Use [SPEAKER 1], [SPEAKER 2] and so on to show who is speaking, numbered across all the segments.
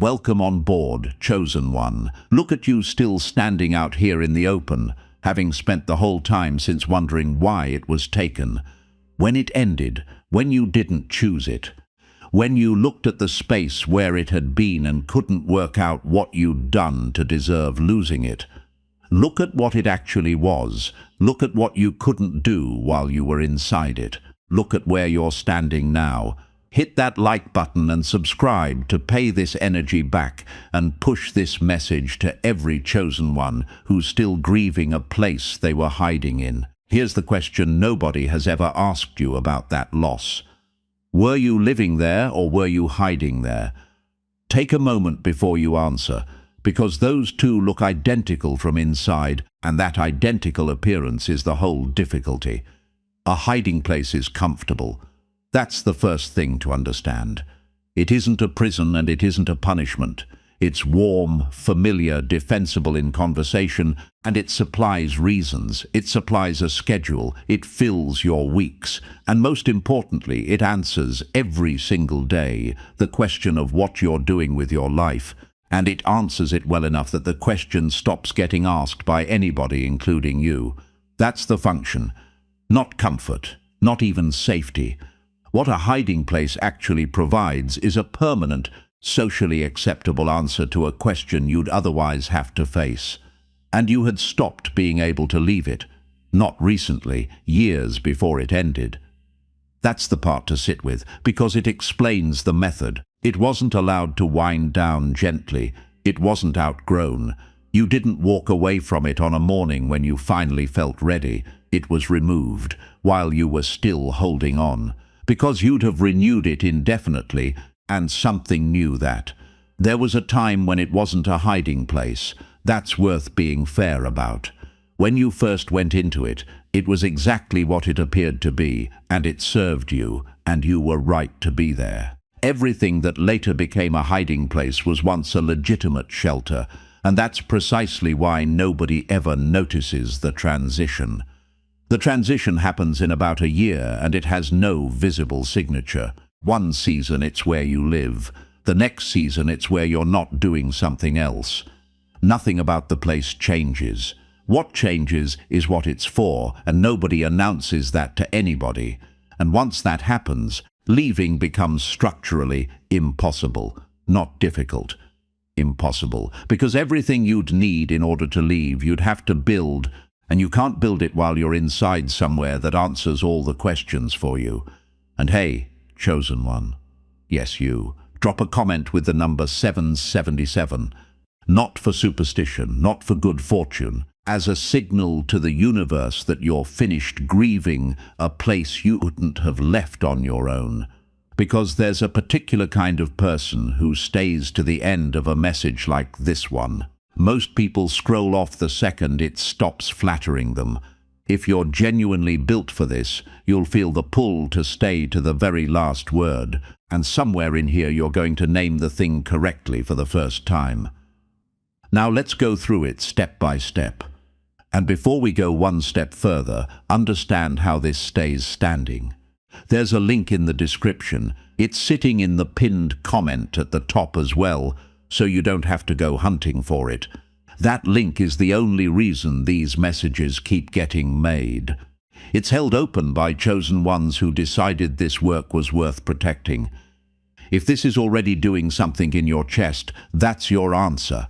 [SPEAKER 1] Welcome on board, chosen one. Look at you still standing out here in the open, having spent the whole time since wondering why it was taken. When it ended, when you didn't choose it, when you looked at the space where it had been and couldn't work out what you'd done to deserve losing it. Look at what it actually was. Look at what you couldn't do while you were inside it. Look at where you're standing now. Hit that like button and subscribe to pay this energy back and push this message to every chosen one who's still grieving a place they were hiding in. Here's the question nobody has ever asked you about that loss. Were you living there or were you hiding there? Take a moment before you answer, because those two look identical from inside, and that identical appearance is the whole difficulty. A hiding place is comfortable. That's the first thing to understand. It isn't a prison and it isn't a punishment. It's warm, familiar, defensible in conversation, and it supplies reasons. It supplies a schedule. It fills your weeks. And most importantly, it answers every single day the question of what you're doing with your life. And it answers it well enough that the question stops getting asked by anybody, including you. That's the function. Not comfort, not even safety. What a hiding place actually provides is a permanent, socially acceptable answer to a question you'd otherwise have to face. And you had stopped being able to leave it. Not recently, years before it ended. That's the part to sit with, because it explains the method. It wasn't allowed to wind down gently. It wasn't outgrown. You didn't walk away from it on a morning when you finally felt ready. It was removed while you were still holding on, because you'd have renewed it indefinitely, and something knew that. There was a time when it wasn't a hiding place. That's worth being fair about. When you first went into it, it was exactly what it appeared to be, and it served you, and you were right to be there. Everything that later became a hiding place was once a legitimate shelter, and that's precisely why nobody ever notices the transition. The transition happens in about a year, and it has no visible signature. One season it's where you live. The next season it's where you're not doing something else. Nothing about the place changes. What changes is what it's for, and nobody announces that to anybody. And once that happens, leaving becomes structurally impossible, not difficult. Impossible, because everything you'd need in order to leave you'd have to build, and you can't build it while you're inside somewhere that answers all the questions for you. And hey, chosen one, yes you, drop a comment with the number 777, not for superstition, not for good fortune, as a signal to the universe that you're finished grieving a place you wouldn't have left on your own. Because there's a particular kind of person who stays to the end of a message like this one. Most people scroll off the second it stops flattering them. If you're genuinely built for this, you'll feel the pull to stay to the very last word, and somewhere in here you're going to name the thing correctly for the first time. Now let's go through it step by step. And before we go one step further, understand how this stays standing. There's a link in the description. It's sitting in the pinned comment at the top as well, so you don't have to go hunting for it. That link is the only reason these messages keep getting made. It's held open by chosen ones who decided this work was worth protecting. If this is already doing something in your chest, that's your answer.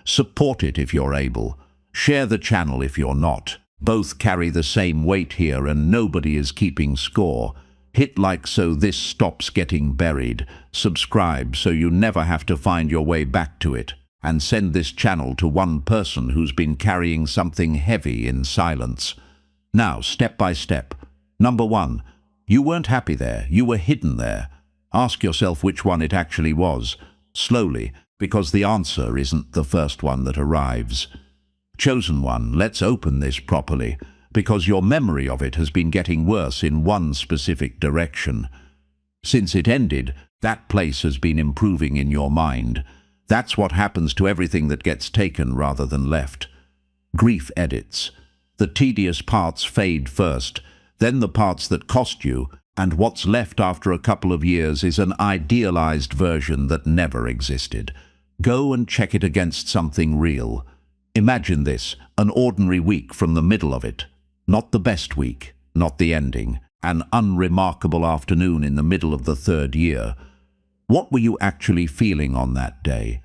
[SPEAKER 1] Support it if you're able. Share the channel if you're not. Both carry the same weight here and nobody is keeping score. Hit like so this stops getting buried. Subscribe so you never have to find your way back to it. And send this channel to one person who's been carrying something heavy in silence. Now, step by step. Number 1. You weren't happy there. You were hidden there. Ask yourself which one it actually was. Slowly, because the answer isn't the first one that arrives. Chosen one, let's open this properly, because your memory of it has been getting worse in one specific direction. Since it ended, that place has been improving in your mind. That's what happens to everything that gets taken rather than left. Grief edits. The tedious parts fade first, then the parts that cost you, And what's left after a couple of years is an idealized version that never existed. Go and check it against something real. Imagine this, an ordinary week from the middle of it. Not the best week, not the ending. An unremarkable afternoon in the middle of the third year. What were you actually feeling on that day?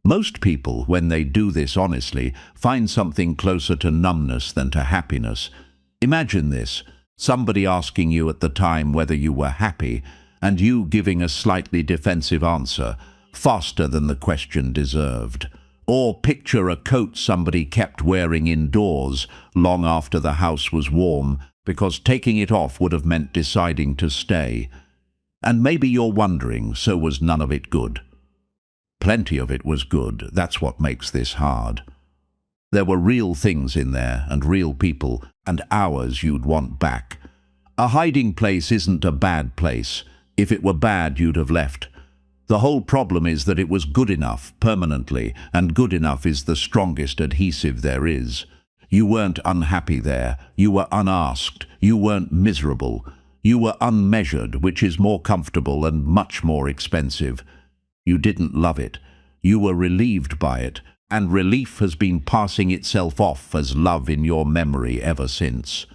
[SPEAKER 1] Most people, when they do this honestly, find something closer to numbness than to happiness. Imagine this, somebody asking you at the time whether you were happy, and you giving a slightly defensive answer, faster than the question deserved. Or picture a coat somebody kept wearing indoors long after the house was warm, because taking it off would have meant deciding to stay. And maybe you're wondering, so was none of it good? Plenty of it was good. That's what makes this hard. There were real things in there, and real people, and hours you'd want back. A hiding place isn't a bad place. If it were bad, you'd have left. The whole problem is that it was good enough, permanently, and good enough is the strongest adhesive there is. You weren't unhappy there. You were unasked. You weren't miserable. You were unmeasured, which is more comfortable and much more expensive. You didn't love it. You were relieved by it, and relief has been passing itself off as love in your memory ever since.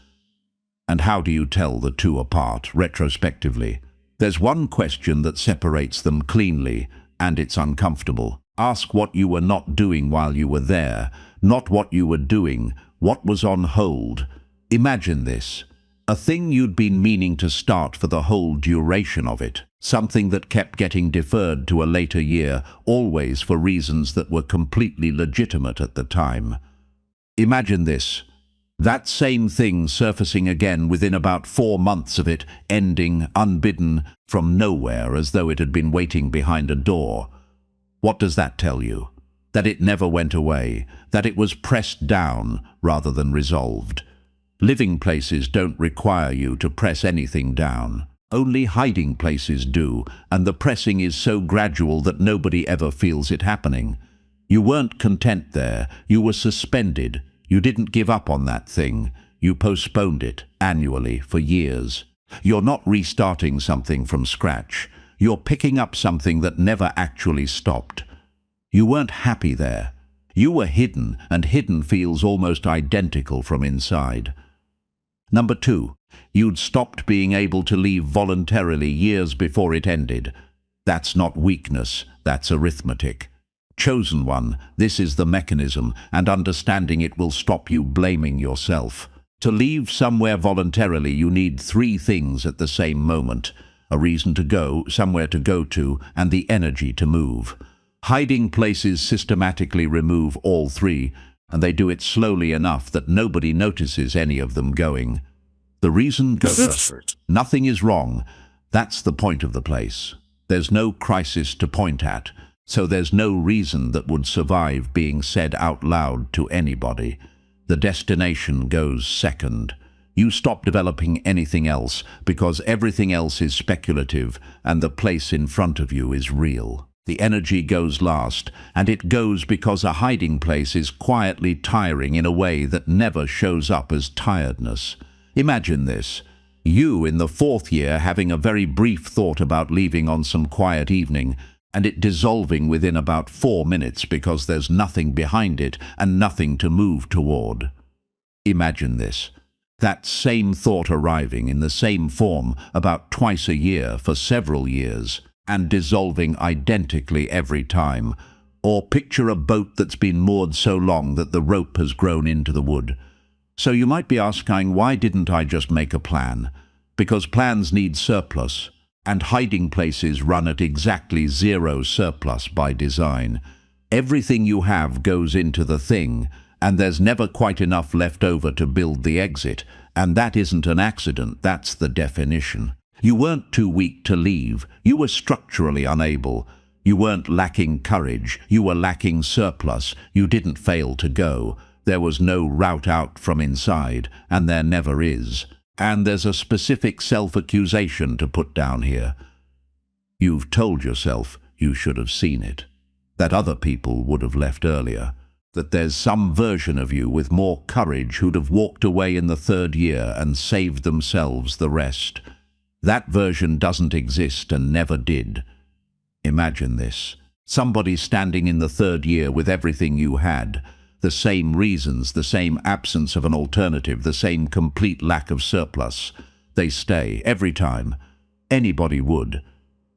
[SPEAKER 1] And how do you tell the two apart, retrospectively? There's one question that separates them cleanly, and it's uncomfortable. Ask what you were not doing while you were there, not what you were doing, what was on hold. Imagine this. A thing you'd been meaning to start for the whole duration of it. Something that kept getting deferred to a later year, always for reasons that were completely legitimate at the time. Imagine this. That same thing surfacing again within about 4 months of it, ending, unbidden, from nowhere as though it had been waiting behind a door. What does that tell you? That it never went away, that it was pressed down rather than resolved. Living places don't require you to press anything down. Only hiding places do, and the pressing is so gradual that nobody ever feels it happening. You weren't content there. You were suspended. You didn't give up on that thing. You postponed it, annually, for years. You're not restarting something from scratch. You're picking up something that never actually stopped. You weren't happy there. You were hidden, and hidden feels almost identical from inside. Number 2, you'd stopped being able to leave voluntarily years before it ended. That's not weakness, that's arithmetic. Chosen one, this is the mechanism, and understanding it will stop you blaming yourself. To leave somewhere voluntarily, you need 3 things at the same moment: a reason to go, somewhere to go to, and the energy to move. Hiding places systematically remove all 3, and they do it slowly enough that nobody notices any of them going. The reason goes. Nothing is wrong. That's the point of the place. There's no crisis to point at, so there's no reason that would survive being said out loud to anybody. The destination goes second. You stop developing anything else because everything else is speculative and the place in front of you is real. The energy goes last, and it goes because a hiding place is quietly tiring in a way that never shows up as tiredness. Imagine this. You in the 4th year having a very brief thought about leaving on some quiet evening, and it dissolving within about 4 minutes because there's nothing behind it and nothing to move toward. Imagine this. That same thought arriving in the same form about twice a year for several years, and dissolving identically every time. Or picture a boat that's been moored so long that the rope has grown into the wood. So you might be asking, why didn't I just make a plan? Because plans need surplus, and hiding places run at exactly 0 surplus by design. Everything you have goes into the thing, and there's never quite enough left over to build the exit, and that isn't an accident, that's the definition. You weren't too weak to leave, you were structurally unable. You weren't lacking courage, you were lacking surplus, you didn't fail to go. There was no route out from inside, and there never is. And there's a specific self-accusation to put down here. You've told yourself you should have seen it, that other people would have left earlier, that there's some version of you with more courage who'd have walked away in the 3rd year and saved themselves the rest. That version doesn't exist and never did. Imagine this. Somebody standing in the third year with everything you had. The same reasons, the same absence of an alternative, the same complete lack of surplus. They stay, every time. Anybody would.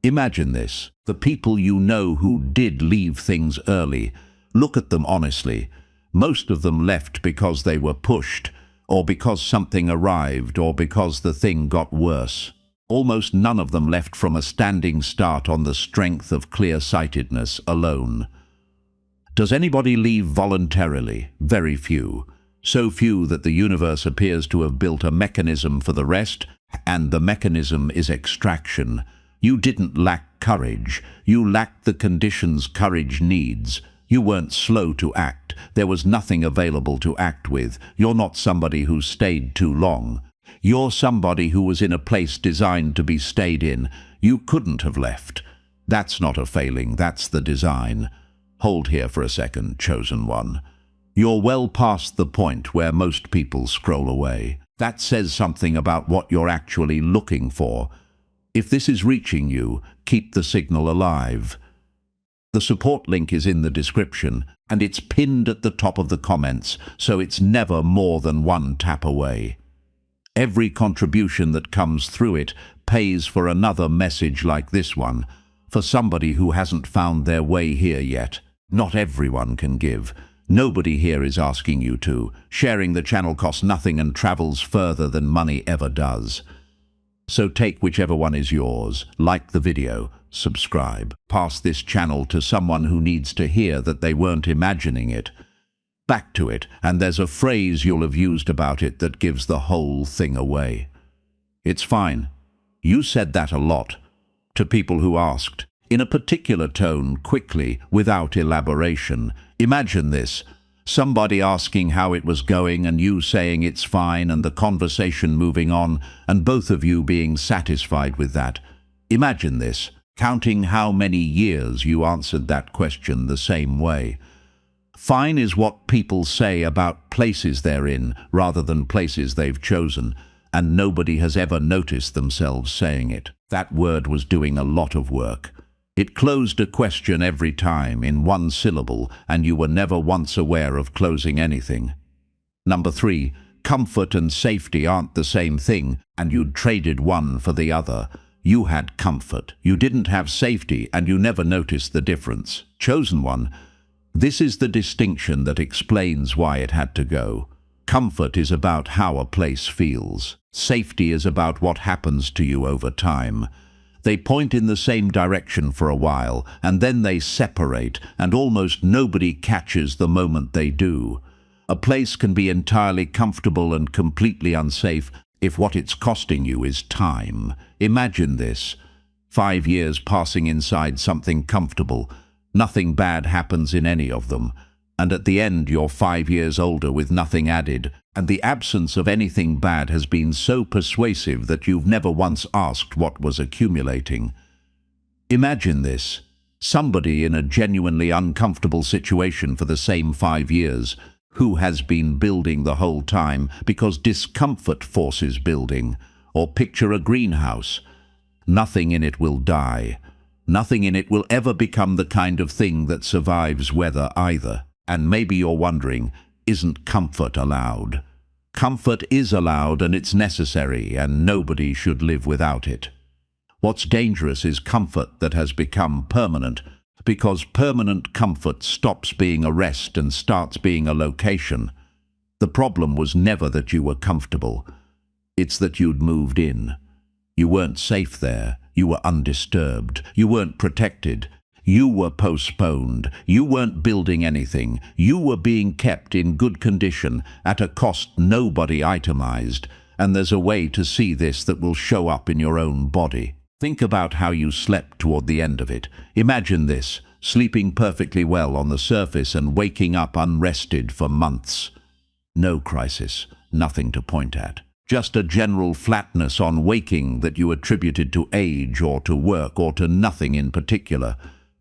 [SPEAKER 1] Imagine this. The people you know who did leave things early. Look at them honestly. Most of them left because they were pushed, or because something arrived, or because the thing got worse. Almost none of them left from a standing start on the strength of clear-sightedness alone. Does anybody leave voluntarily? Very few. So few that the universe appears to have built a mechanism for the rest, and the mechanism is extraction. You didn't lack courage. You lacked the conditions courage needs. You weren't slow to act. There was nothing available to act with. You're not somebody who stayed too long. You're somebody who was in a place designed to be stayed in. You couldn't have left. That's not a failing, that's the design. Hold here for a second, chosen one. You're well past the point where most people scroll away. That says something about what you're actually looking for. If this is reaching you, keep the signal alive. The support link is in the description, and it's pinned at the top of the comments, so it's never more than one tap away. Every contribution that comes through it pays for another message like this one, for somebody who hasn't found their way here yet. Not everyone can give. Nobody here is asking you to. Sharing the channel costs nothing and travels further than money ever does. So take whichever one is yours, like the video, subscribe, pass this channel to someone who needs to hear that they weren't imagining it. Back to it, and there's a phrase you'll have used about it that gives the whole thing away. It's fine. You said that a lot. To people who asked, in a particular tone, quickly, without elaboration. Imagine this. Somebody asking how it was going and you saying it's fine and the conversation moving on and both of you being satisfied with that. Imagine this. Counting how many years you answered that question the same way. Fine is what people say about places they're in rather than places they've chosen, and nobody has ever noticed themselves saying it. That word was doing a lot of work. It closed a question every time in one syllable, and you were never once aware of closing anything. Number 3, comfort and safety aren't the same thing, and you'd traded one for the other. You had comfort, you didn't have safety, and you never noticed the difference. Chosen one. This is the distinction that explains why it had to go. Comfort is about how a place feels. Safety is about what happens to you over time. They point in the same direction for a while, and then they separate, and almost nobody catches the moment they do. A place can be entirely comfortable and completely unsafe if what it's costing you is time. Imagine this. 5 years passing inside something comfortable. Nothing bad happens in any of them, and at the end you're 5 years older with nothing added, and the absence of anything bad has been so persuasive that you've never once asked what was accumulating. Imagine this. Somebody in a genuinely uncomfortable situation for the same 5 years, who has been building the whole time because discomfort forces building, or picture a greenhouse. Nothing in it will die. Nothing in it will ever become the kind of thing that survives weather either. And maybe you're wondering, isn't comfort allowed? Comfort is allowed and it's necessary, and nobody should live without it. What's dangerous is comfort that has become permanent, because permanent comfort stops being a rest and starts being a location. The problem was never that you were comfortable. It's that you'd moved in. You weren't safe there. You were undisturbed. You weren't protected. You were postponed. You weren't building anything. You were being kept in good condition at a cost nobody itemized. And there's a way to see this that will show up in your own body. Think about how you slept toward the end of it. Imagine this, sleeping perfectly well on the surface and waking up unrested for months. No crisis, nothing to point at. Just a general flatness on waking that you attributed to age or to work or to nothing in particular.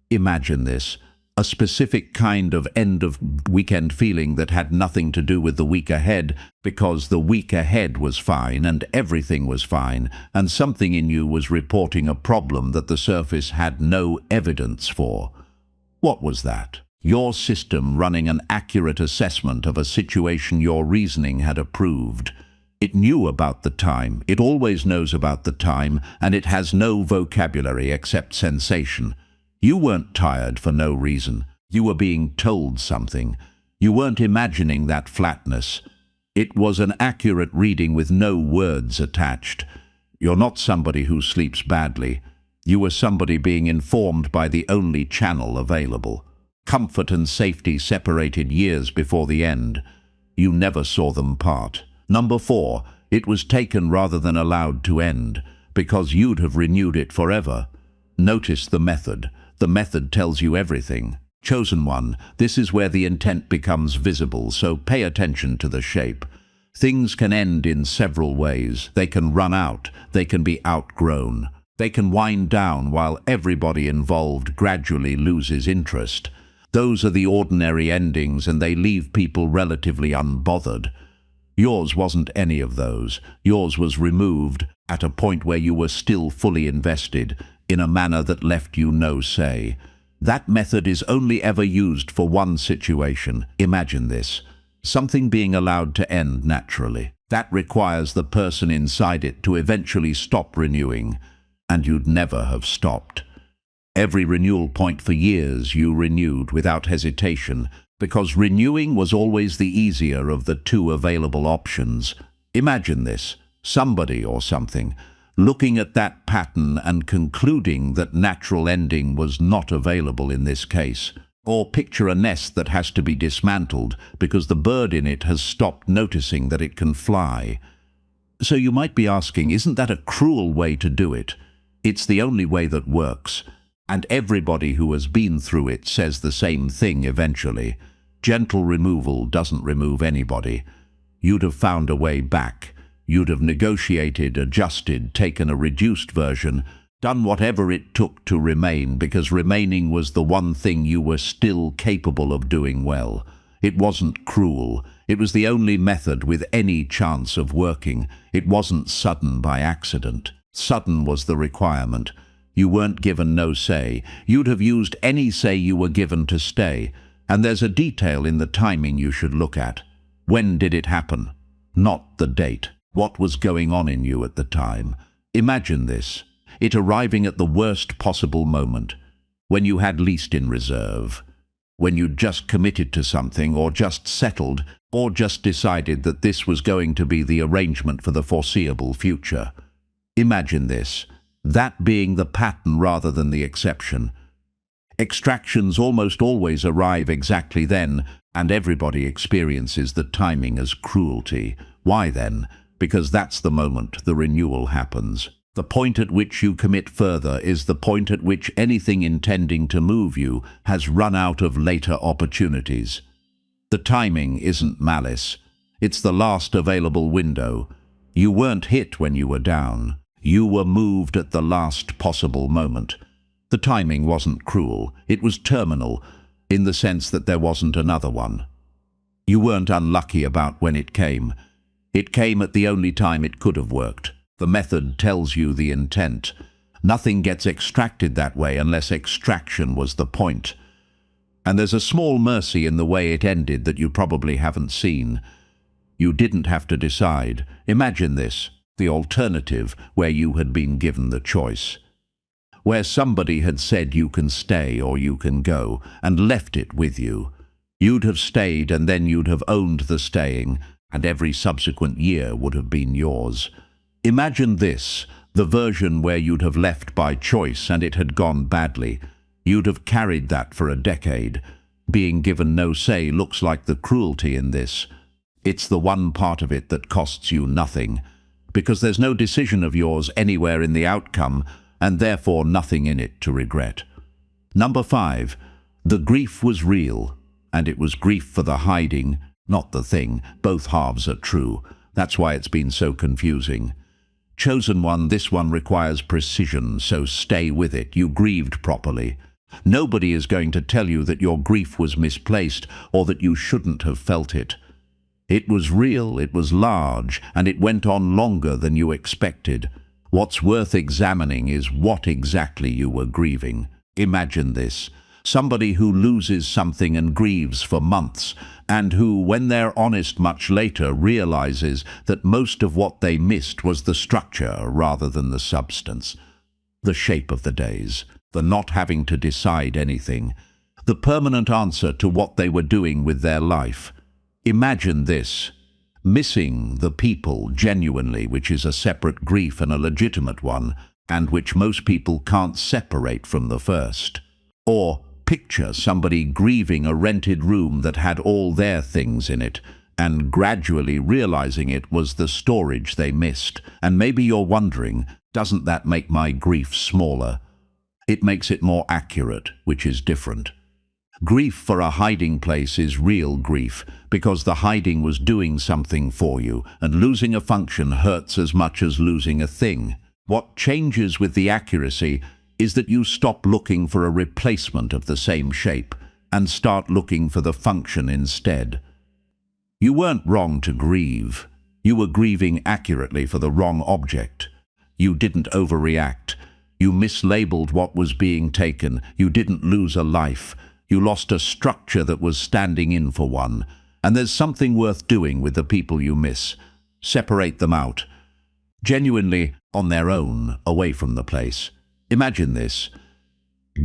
[SPEAKER 1] Imagine this, A specific kind of end-of-weekend feeling that had nothing to do with the week ahead, because the week ahead was fine and everything was fine, and something in you was reporting a problem that the surface had no evidence for. What was that? Your system running an accurate assessment of a situation your reasoning had approved. It knew about the time, it always knows about the time, and it has no vocabulary except sensation. You weren't tired for no reason. You were being told something. You weren't imagining that flatness. It was an accurate reading with no words attached. You're not somebody who sleeps badly. You were somebody being informed by the only channel available. Comfort and safety separated years before the end. You never saw them part. Number 4, it was taken rather than allowed to end, because you'd have renewed it forever. Notice the method. The method tells you everything. Chosen one, this is where the intent becomes visible, so pay attention to the shape. Things can end in several ways. They can run out. They can be outgrown. They can wind down while everybody involved gradually loses interest. Those are the ordinary endings, and they leave people relatively unbothered. Yours wasn't any of those. Yours was removed at a point where you were still fully invested, in a manner that left you no say. That method is only ever used for one situation. Imagine this. Something being allowed to end naturally. That requires the person inside it to eventually stop renewing, and you'd never have stopped. Every renewal point for years you renewed without hesitation, because renewing was always the easier of the two available options. Imagine this. Somebody or something looking at that pattern and concluding that natural ending was not available in this case. Or picture a nest that has to be dismantled because the bird in it has stopped noticing that it can fly. So you might be asking, isn't that a cruel way to do it? It's the only way that works. And everybody who has been through it says the same thing eventually. Gentle removal doesn't remove anybody. You'd have found a way back. You'd have negotiated, adjusted, taken a reduced version, done whatever it took to remain, because remaining was the one thing you were still capable of doing well. It wasn't cruel. It was the only method with any chance of working. It wasn't sudden by accident. Sudden was the requirement. You weren't given no say. You'd have used any say you were given to stay. And there's a detail in the timing you should look at. When did it happen? Not the date. What was going on in you at the time? Imagine this. It arriving at the worst possible moment, when you had least in reserve, when you'd just committed to something, or just settled, or just decided that this was going to be the arrangement for the foreseeable future. Imagine this, that being the pattern rather than the exception. Extractions almost always arrive exactly then, and everybody experiences the timing as cruelty. Why then? Because that's the moment the renewal happens. The point at which you commit further is the point at which anything intending to move you has run out of later opportunities. The timing isn't malice. It's the last available window. You weren't hit when you were down. You were moved at the last possible moment. The timing wasn't cruel. It was terminal, in the sense that there wasn't another one. You weren't unlucky about when it came. It came at the only time it could have worked. The method tells you the intent. Nothing gets extracted that way unless extraction was the point. And there's a small mercy in the way it ended that you probably haven't seen. You didn't have to decide. Imagine this, the alternative where you had been given the choice. Where somebody had said you can stay or you can go, and left it with you. You'd have stayed, and then you'd have owned the staying, and every subsequent year would have been yours. Imagine this, the version where you'd have left by choice and it had gone badly. You'd have carried that for a decade. Being given no say looks like the cruelty in this. It's the one part of it that costs you nothing, because there's no decision of yours anywhere in the outcome, and therefore nothing in it to regret. Number 5, the grief was real, and it was grief for the hiding, not the thing. Both halves are true. That's why it's been so confusing. Chosen one, this one requires precision, so stay with it. You grieved properly. Nobody is going to tell you that your grief was misplaced or that you shouldn't have felt it. It was real, it was large, and it went on longer than you expected. What's worth examining is what exactly you were grieving. Imagine this. Somebody who loses something and grieves for months, and who, when they're honest much later, realizes that most of what they missed was the structure rather than the substance. The shape of the days, the not having to decide anything, the permanent answer to what they were doing with their life. Imagine this. Missing the people genuinely, which is a separate grief and a legitimate one, and which most people can't separate from the first. Or picture somebody grieving a rented room that had all their things in it, and gradually realizing it was the storage they missed. And maybe you're wondering, doesn't that make my grief smaller? It makes it more accurate, which is different. Grief for a hiding place is real grief, because the hiding was doing something for you, and losing a function hurts as much as losing a thing. What changes with the accuracy is that you stop looking for a replacement of the same shape and start looking for the function instead. You weren't wrong to grieve. You were grieving accurately for the wrong object. You didn't overreact. You mislabeled what was being taken. You didn't lose a life. You lost a structure that was standing in for one. And there's something worth doing with the people you miss. Separate them out. Genuinely on their own, away from the place. Imagine this.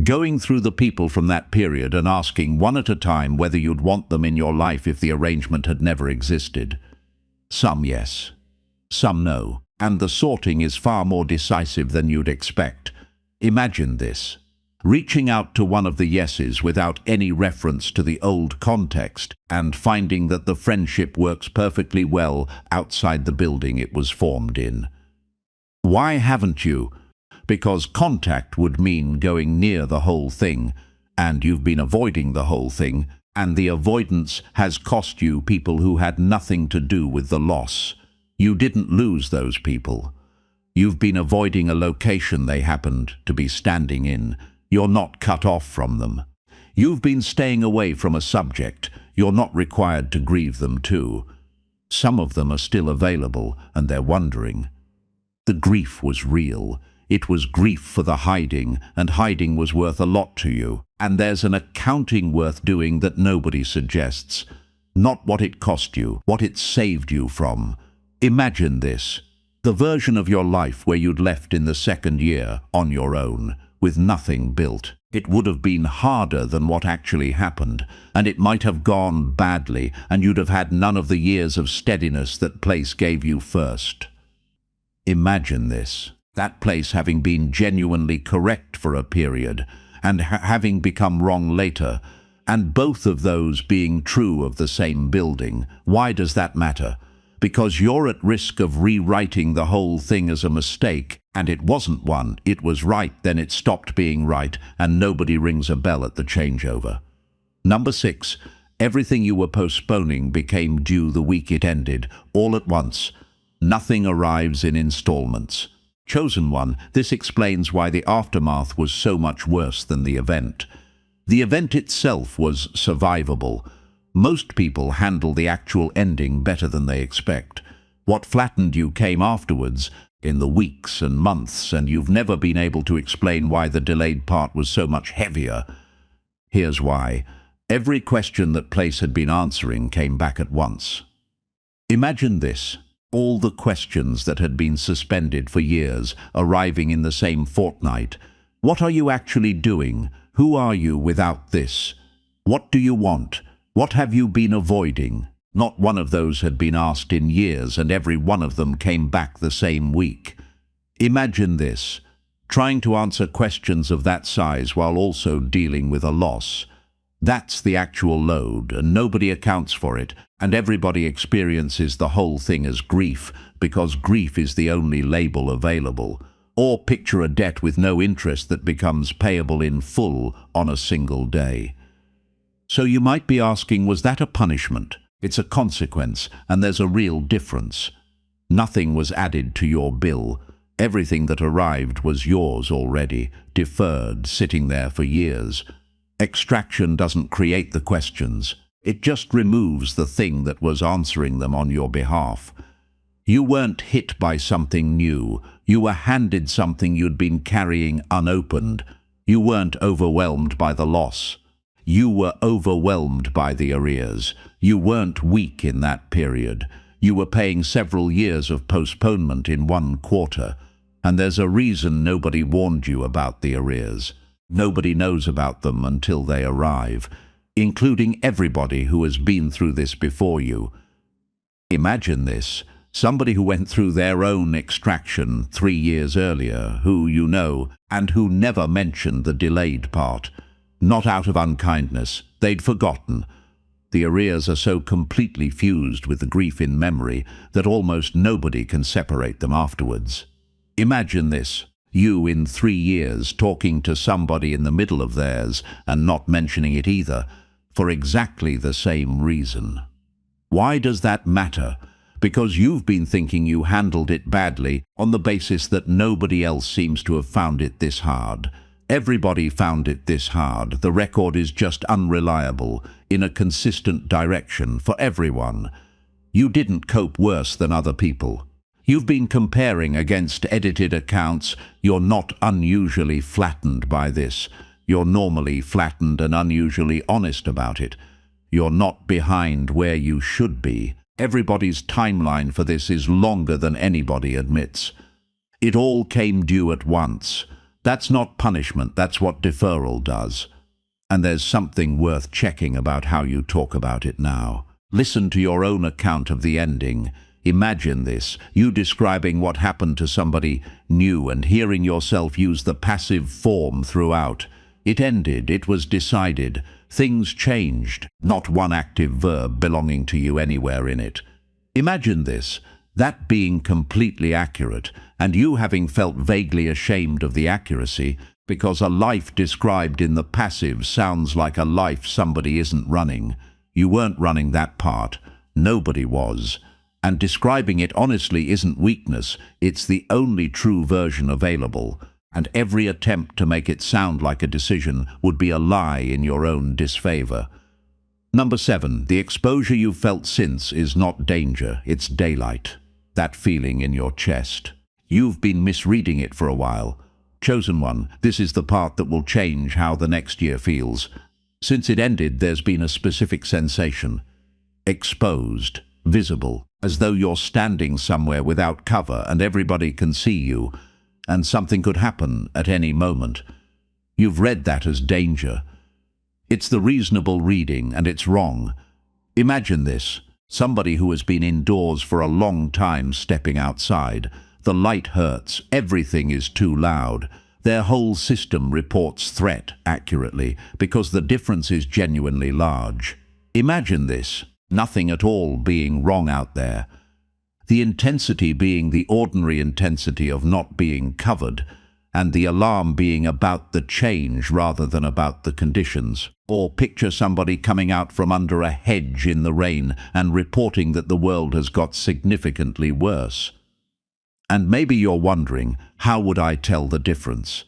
[SPEAKER 1] Going through the people from that period and asking one at a time whether you'd want them in your life if the arrangement had never existed. Some yes, some no, and the sorting is far more decisive than you'd expect. Imagine this. Reaching out to one of the yeses without any reference to the old context and finding that the friendship works perfectly well outside the building it was formed in. Why haven't you? Because contact would mean going near the whole thing, and you've been avoiding the whole thing, and the avoidance has cost you people who had nothing to do with the loss. You didn't lose those people. You've been avoiding a location they happened to be standing in. You're not cut off from them. You've been staying away from a subject. You're not required to grieve them too. Some of them are still available, and they're wondering. The grief was real. It was grief for the hiding, and hiding was worth a lot to you. And there's an accounting worth doing that nobody suggests. Not what it cost you, what it saved you from. Imagine this. The version of your life where you'd left in the second year, on your own, with nothing built. It would have been harder than what actually happened, and it might have gone badly, and you'd have had none of the years of steadiness that place gave you first. Imagine this. That place having been genuinely correct for a period, and having become wrong later, and both of those being true of the same building. Why does that matter? Because you're at risk of rewriting the whole thing as a mistake, and it wasn't one. It was right, then it stopped being right, and nobody rings a bell at the changeover. Number 6, everything you were postponing became due the week it ended, all at once. Nothing arrives in installments. Chosen one, this explains why the aftermath was so much worse than the event. The event itself was survivable. Most people handle the actual ending better than they expect. What flattened you came afterwards, in the weeks and months, and you've never been able to explain why the delayed part was so much heavier. Here's why. Every question that place had been answering came back at once. Imagine this. All the questions that had been suspended for years, arriving in the same fortnight. What are you actually doing? Who are you without this? What do you want? What have you been avoiding? Not one of those had been asked in years, and every one of them came back the same week. Imagine this. Trying to answer questions of that size while also dealing with a loss. That's the actual load, and nobody accounts for it, and everybody experiences the whole thing as grief, because grief is the only label available. Or picture a debt with no interest that becomes payable in full on a single day. So you might be asking, was that a punishment? It's a consequence, and there's a real difference. Nothing was added to your bill. Everything that arrived was yours already, deferred, sitting there for years. Extraction doesn't create the questions. It just removes the thing that was answering them on your behalf. You weren't hit by something new. You were handed something you'd been carrying unopened. You weren't overwhelmed by the loss. You were overwhelmed by the arrears. You weren't weak in that period. You were paying several years of postponement in 1 quarter. And there's a reason nobody warned you about the arrears. Nobody knows about them until they arrive, including everybody who has been through this before you. Imagine this. Somebody who went through their own extraction 3 years earlier, who you know, and who never mentioned the delayed part. Not out of unkindness. They'd forgotten. The arrears are so completely fused with the grief in memory that almost nobody can separate them afterwards. Imagine this. You in 3 years talking to somebody in the middle of theirs and not mentioning it either, for exactly the same reason. Why does that matter? Because you've been thinking you handled it badly on the basis that nobody else seems to have found it this hard. Everybody found it this hard. The record is just unreliable, in a consistent direction for everyone. You didn't cope worse than other people. You've been comparing against edited accounts. You're not unusually flattened by this. You're normally flattened and unusually honest about it. You're not behind where you should be. Everybody's timeline for this is longer than anybody admits. It all came due at once. That's not punishment, that's what deferral does. And there's something worth checking about how you talk about it now. Listen to your own account of the ending. Imagine this, you describing what happened to somebody new and hearing yourself use the passive form throughout. It ended, it was decided. Things changed, not one active verb belonging to you anywhere in it. Imagine this, that being completely accurate, and you having felt vaguely ashamed of the accuracy, because a life described in the passive sounds like a life somebody isn't running. You weren't running that part. Nobody was. And describing it honestly isn't weakness, it's the only true version available. And every attempt to make it sound like a decision would be a lie in your own disfavor. Number 7, the exposure you've felt since is not danger, it's daylight. That feeling in your chest. You've been misreading it for a while. Chosen one, this is the part that will change how the next year feels. Since it ended, there's been a specific sensation. Exposed, visible, as though you're standing somewhere without cover and everybody can see you. And something could happen at any moment. You've read that as danger. It's the reasonable reading, and it's wrong. Imagine this, somebody who has been indoors for a long time stepping outside. The light hurts, everything is too loud. Their whole system reports threat accurately because the difference is genuinely large. Imagine this, nothing at all being wrong out there. The intensity being the ordinary intensity of not being covered, and the alarm being about the change rather than about the conditions. Or picture somebody coming out from under a hedge in the rain and reporting that the world has got significantly worse. And maybe you're wondering, how would I tell the difference?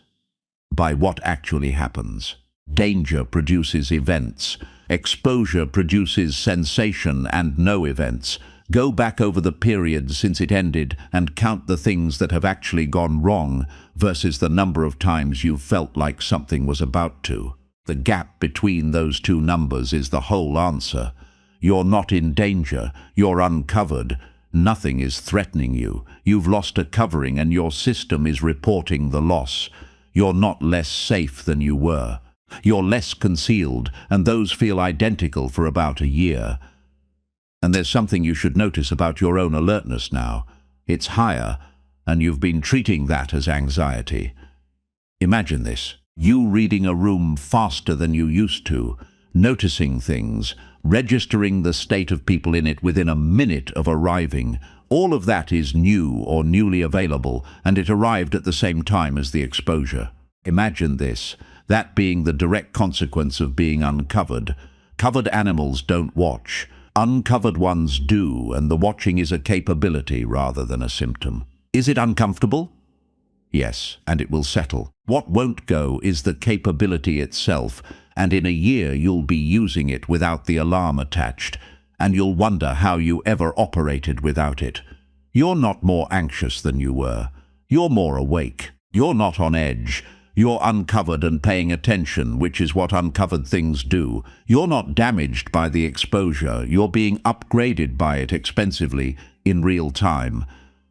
[SPEAKER 1] By what actually happens. Danger produces events. Exposure produces sensation and no events. Go back over the period since it ended and count the things that have actually gone wrong versus the number of times you've felt like something was about to. The gap between those two numbers is the whole answer. You're not in danger. You're uncovered. Nothing is threatening you. You've lost a covering and your system is reporting the loss. You're not less safe than you were. You're less concealed, and those feel identical for about a year. And there's something you should notice about your own alertness now. It's higher, and you've been treating that as anxiety. Imagine this, you reading a room faster than you used to, noticing things, registering the state of people in it within a minute of arriving. All of that is new or newly available, and it arrived at the same time as the exposure. Imagine this, that being the direct consequence of being uncovered. Covered animals don't watch. Uncovered ones do, and the watching is a capability rather than a symptom. Is it uncomfortable? Yes, and it will settle. What won't go is the capability itself, and in a year you'll be using it without the alarm attached, and you'll wonder how you ever operated without it. You're not more anxious than you were. You're more awake. You're not on edge. You're uncovered and paying attention, which is what uncovered things do. You're not damaged by the exposure. You're being upgraded by it expensively in real time.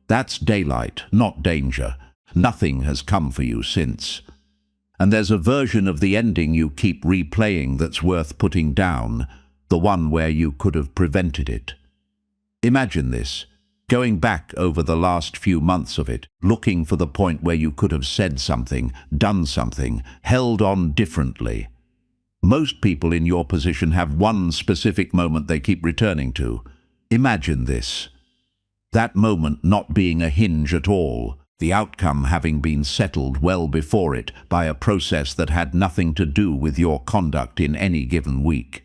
[SPEAKER 1] That's daylight, not danger. Nothing has come for you since. And there's a version of the ending you keep replaying that's worth putting down, the one where you could have prevented it. Imagine this. Going back over the last few months of it, looking for the point where you could have said something, done something, held on differently. Most people in your position have one specific moment they keep returning to. Imagine this. That moment not being a hinge at all, the outcome having been settled well before it by a process that had nothing to do with your conduct in any given week.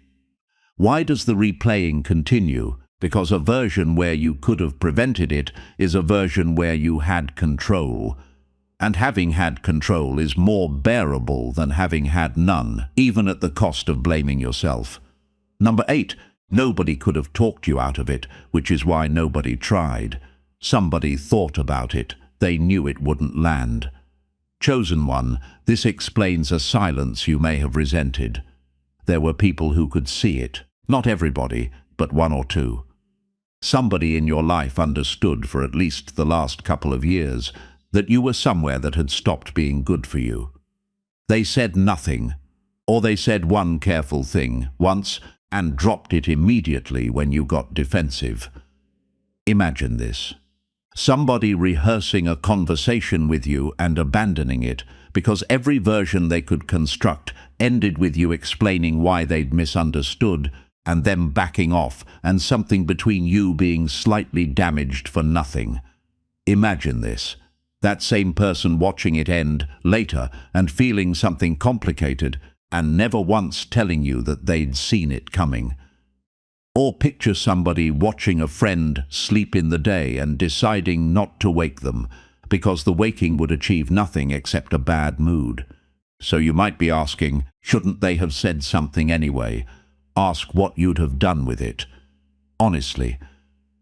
[SPEAKER 1] Why does the replaying continue? Because a version where you could have prevented it is a version where you had control. And having had control is more bearable than having had none, even at the cost of blaming yourself. Number 8, nobody could have talked you out of it, which is why nobody tried. Somebody thought about it. They knew it wouldn't land. Chosen one, this explains a silence you may have resented. There were people who could see it. Not everybody, but one or two. Somebody in your life understood for at least the last couple of years that you were somewhere that had stopped being good for you. They said nothing, or they said one careful thing once and dropped it immediately when you got defensive. Imagine this. Somebody rehearsing a conversation with you and abandoning it because every version they could construct ended with you explaining why they'd misunderstood and them backing off and something between you being slightly damaged for nothing. Imagine this. That same person watching it end later and feeling something complicated and never once telling you that they'd seen it coming. Or picture somebody watching a friend sleep in the day and deciding not to wake them because the waking would achieve nothing except a bad mood. So you might be asking, shouldn't they have said something anyway? Ask what you'd have done with it. Honestly,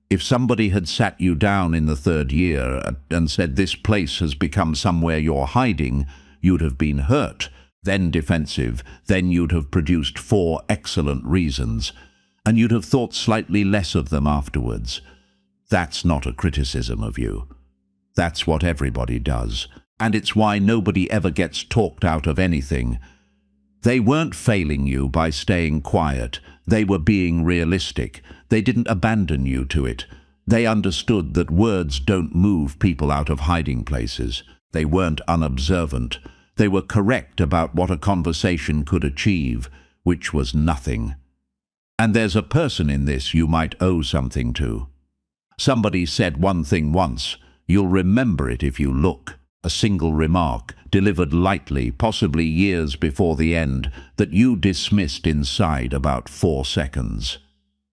[SPEAKER 1] if somebody had sat you down in the 3rd year and said this place has become somewhere you're hiding, you'd have been hurt, then defensive, then you'd have produced 4 excellent reasons, and you'd have thought slightly less of them afterwards. That's not a criticism of you. That's what everybody does, and it's why nobody ever gets talked out of anything. They weren't failing you by staying quiet. They were being realistic. They didn't abandon you to it. They understood that words don't move people out of hiding places. They weren't unobservant. They were correct about what a conversation could achieve, which was nothing. And there's a person in this you might owe something to. Somebody said one thing once. You'll remember it if you look. A single remark, delivered lightly, possibly years before the end, that you dismissed inside about 4 seconds.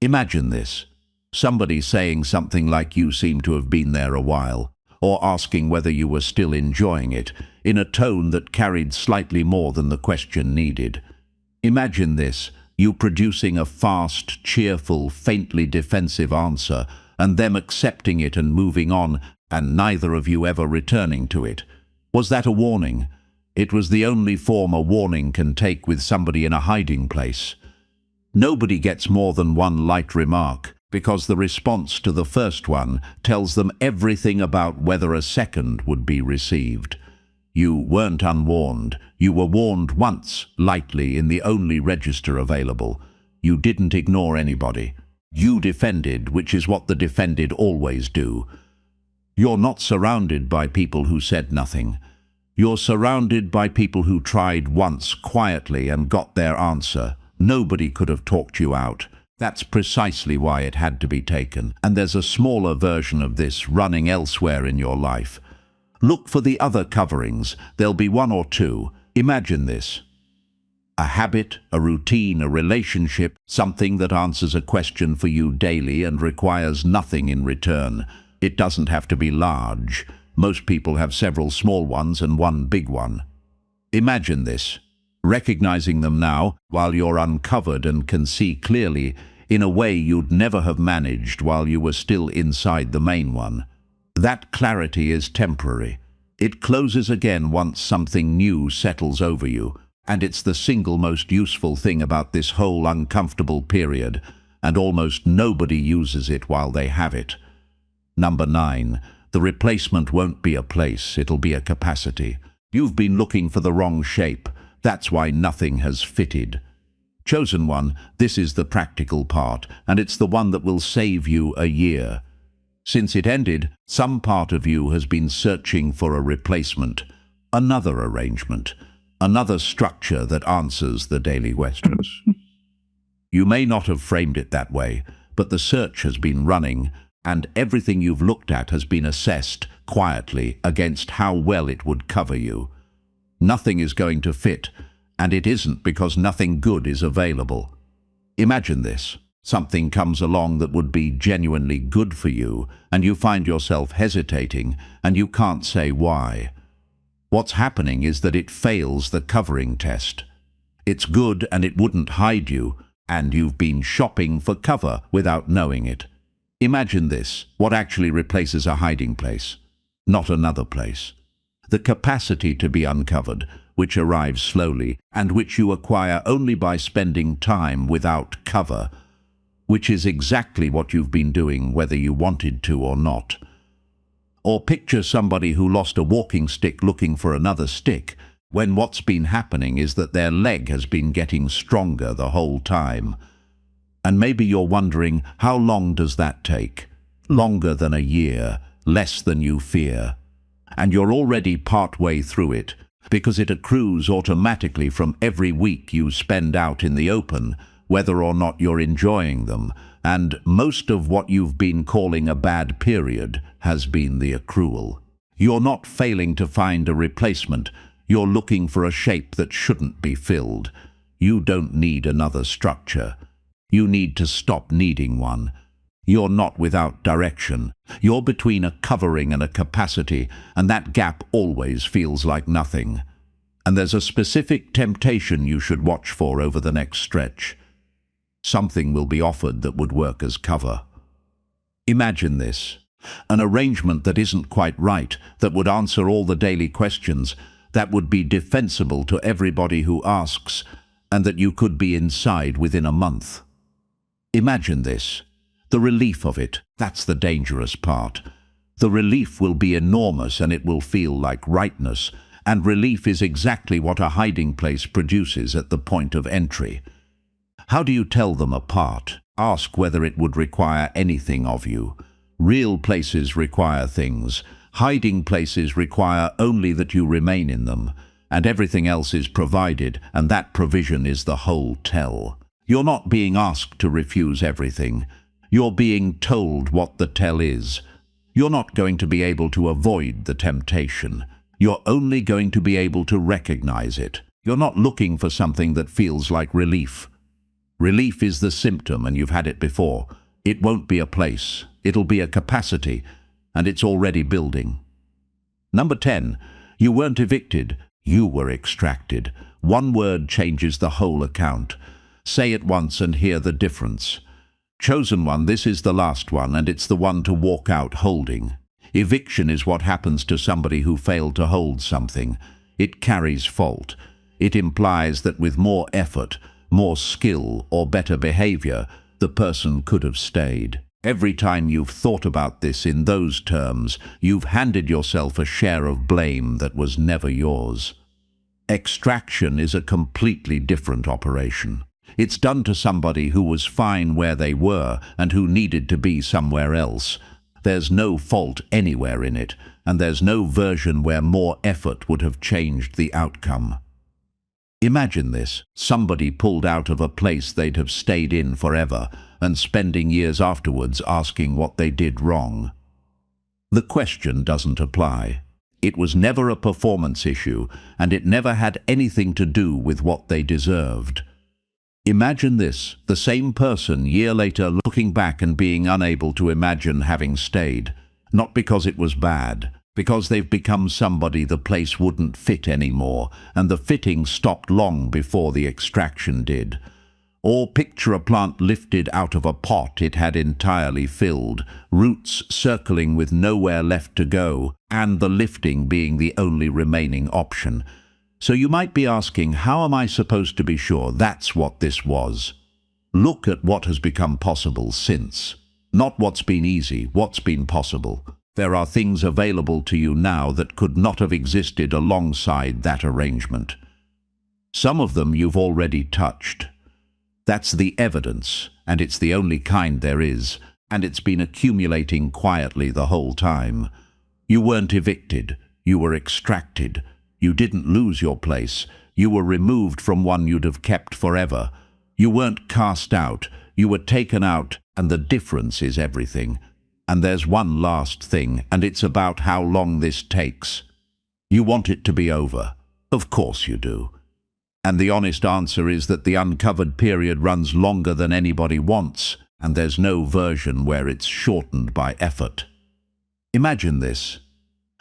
[SPEAKER 1] Imagine this. Somebody saying something like you seem to have been there a while, or asking whether you were still enjoying it, in a tone that carried slightly more than the question needed. Imagine this, you producing a fast, cheerful, faintly defensive answer, and them accepting it and moving on, and neither of you ever returning to it. Was that a warning? It was the only form a warning can take with somebody in a hiding place. Nobody gets more than one light remark, because the response to the first one tells them everything about whether a second would be received. You weren't unwarned. You were warned once, lightly, in the only register available. You didn't ignore anybody. You defended, which is what the defended always do. You're not surrounded by people who said nothing. You're surrounded by people who tried once quietly and got their answer. Nobody could have talked you out. That's precisely why it had to be taken. And there's a smaller version of this running elsewhere in your life. Look for the other coverings. There'll be 1 or 2. Imagine this. A habit, a routine, a relationship, something that answers a question for you daily and requires nothing in return. It doesn't have to be large. Most people have several small ones and one big one. Imagine this, recognizing them now while you're uncovered and can see clearly in a way you'd never have managed while you were still inside the main one. That clarity is temporary. It closes again once something new settles over you, and it's the single most useful thing about this whole uncomfortable period, and almost nobody uses it while they have it. Number 9. The replacement won't be a place, it'll be a capacity. You've been looking for the wrong shape. That's why nothing has fitted. Chosen one, this is the practical part, and it's the one that will save you a year. Since it ended, some part of you has been searching for a replacement, another arrangement, another structure that answers the daily questions. You may not have framed it that way, but the search has been running, and everything you've looked at has been assessed quietly against how well it would cover you. Nothing is going to fit, and it isn't because nothing good is available. Imagine this. Something comes along that would be genuinely good for you, and you find yourself hesitating, and you can't say why. What's happening is that it fails the covering test. It's good and it wouldn't hide you, and you've been shopping for cover without knowing it. Imagine this, what actually replaces a hiding place? Not another place. The capacity to be uncovered, which arrives slowly, and which you acquire only by spending time without cover, which is exactly what you've been doing whether you wanted to or not. Or picture somebody who lost a walking stick looking for another stick, when what's been happening is that their leg has been getting stronger the whole time. And maybe you're wondering, how long does that take? Longer than a year, less than you fear. And you're already partway through it, because it accrues automatically from every week you spend out in the open, whether or not you're enjoying them, and most of what you've been calling a bad period has been the accrual. You're not failing to find a replacement, you're looking for a shape that shouldn't be filled. You don't need another structure. You need to stop needing one. You're not without direction. You're between a covering and a capacity, and that gap always feels like nothing. And there's a specific temptation you should watch for over the next stretch. Something will be offered that would work as cover. Imagine this, an arrangement that isn't quite right, that would answer all the daily questions, that would be defensible to everybody who asks, and that you could be inside within a month. Imagine this. The relief of it, that's the dangerous part. The relief will be enormous and it will feel like rightness, and relief is exactly what a hiding place produces at the point of entry. How do you tell them apart? Ask whether it would require anything of you. Real places require things. Hiding places require only that you remain in them, and everything else is provided, and that provision is the whole tell. You're not being asked to refuse everything. You're being told what the tell is. You're not going to be able to avoid the temptation. You're only going to be able to recognize it. You're not looking for something that feels like relief. Relief is the symptom, and you've had it before. It won't be a place. It'll be a capacity, and it's already building. Number 10. You weren't evicted. You were extracted. One word changes the whole account. Say it once and hear the difference. Chosen one, this is the last one, and it's the one to walk out holding. Eviction is what happens to somebody who failed to hold something. It carries fault. It implies that with more effort, more skill, or better behavior, the person could have stayed. Every time you've thought about this in those terms, you've handed yourself a share of blame that was never yours. Extraction is a completely different operation. It's done to somebody who was fine where they were and who needed to be somewhere else. There's no fault anywhere in it, and there's no version where more effort would have changed the outcome. Imagine this, somebody pulled out of a place they'd have stayed in forever and spending years afterwards asking what they did wrong. The question doesn't apply. It was never a performance issue, and it never had anything to do with what they deserved. Imagine this, the same person year later looking back and being unable to imagine having stayed, not because it was bad, because they've become somebody the place wouldn't fit anymore, and the fitting stopped long before the extraction did. Or picture a plant lifted out of a pot it had entirely filled, roots circling with nowhere left to go, and the lifting being the only remaining option. So you might be asking, how am I supposed to be sure that's what this was? Look at what has become possible since. Not what's been easy, what's been possible. There are things available to you now that could not have existed alongside that arrangement. Some of them you've already touched. That's the evidence, and it's the only kind there is, and it's been accumulating quietly the whole time. You weren't evicted, you were extracted. You didn't lose your place, you were removed from one you'd have kept forever. You weren't cast out, you were taken out, and the difference is everything. And there's one last thing, and it's about how long this takes. You want it to be over. Of course you do. And the honest answer is that the uncovered period runs longer than anybody wants, and there's no version where it's shortened by effort. Imagine this.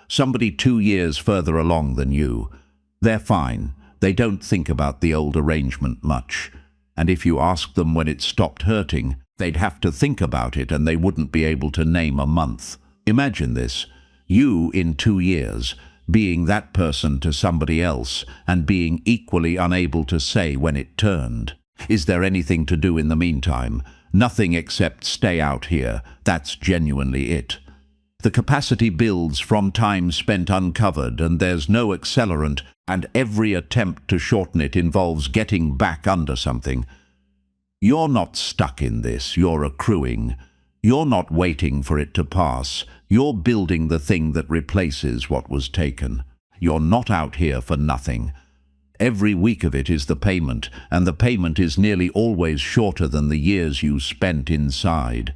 [SPEAKER 1] Somebody 2 years further along than you. They're fine. They don't think about the old arrangement much. And if you ask them when it stopped hurting, they'd have to think about it and they wouldn't be able to name a month. Imagine this. You, in 2 years, being that person to somebody else and being equally unable to say when it turned. Is there anything to do in the meantime? Nothing except stay out here. That's genuinely it. The capacity builds from time spent uncovered, and there's no accelerant, and every attempt to shorten it involves getting back under something. You're not stuck in this, you're accruing. You're not waiting for it to pass. You're building the thing that replaces what was taken. You're not out here for nothing. Every week of it is the payment, and the payment is nearly always shorter than the years you spent inside.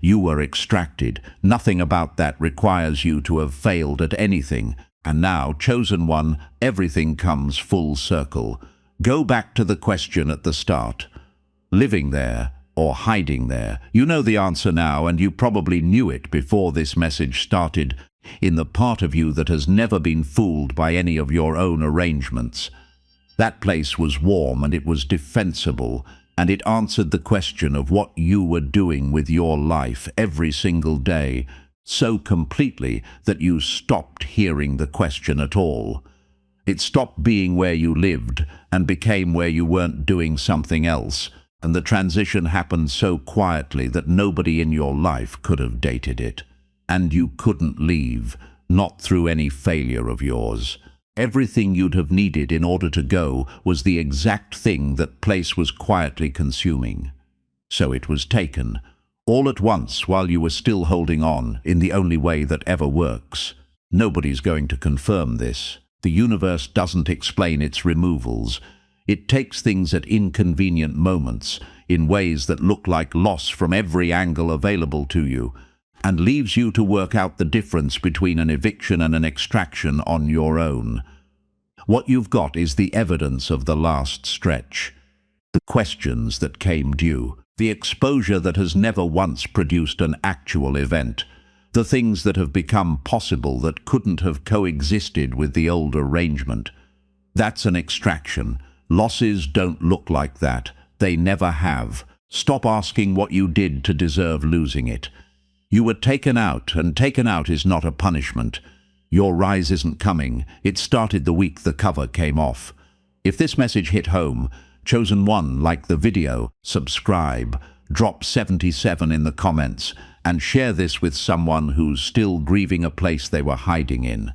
[SPEAKER 1] You were extracted. Nothing about that requires you to have failed at anything. And now, chosen one, everything comes full circle. Go back to the question at the start. Living there or hiding there? You know the answer now, and you probably knew it before this message started, in the part of you that has never been fooled by any of your own arrangements. That place was warm and it was defensible, and it answered the question of what you were doing with your life every single day, so completely that you stopped hearing the question at all. It stopped being where you lived and became where you weren't doing something else, and the transition happened so quietly that nobody in your life could have dated it. And you couldn't leave, not through any failure of yours. Everything you'd have needed in order to go was the exact thing that place was quietly consuming. So it was taken, all at once while you were still holding on, in the only way that ever works. Nobody's going to confirm this. The universe doesn't explain its removals. It takes things at inconvenient moments, in ways that look like loss from every angle available to you, and leaves you to work out the difference between an eviction and an extraction on your own. What you've got is the evidence of the last stretch, the questions that came due, the exposure that has never once produced an actual event, the things that have become possible that couldn't have coexisted with the old arrangement. That's an extraction. Losses don't look like that. They never have. Stop asking what you did to deserve losing it. You were taken out, and taken out is not a punishment. Your rise isn't coming. It started the week the cover came off. If this message hit home, chosen one, like the video, subscribe, drop 77 in the comments, and share this with someone who's still grieving a place they were hiding in.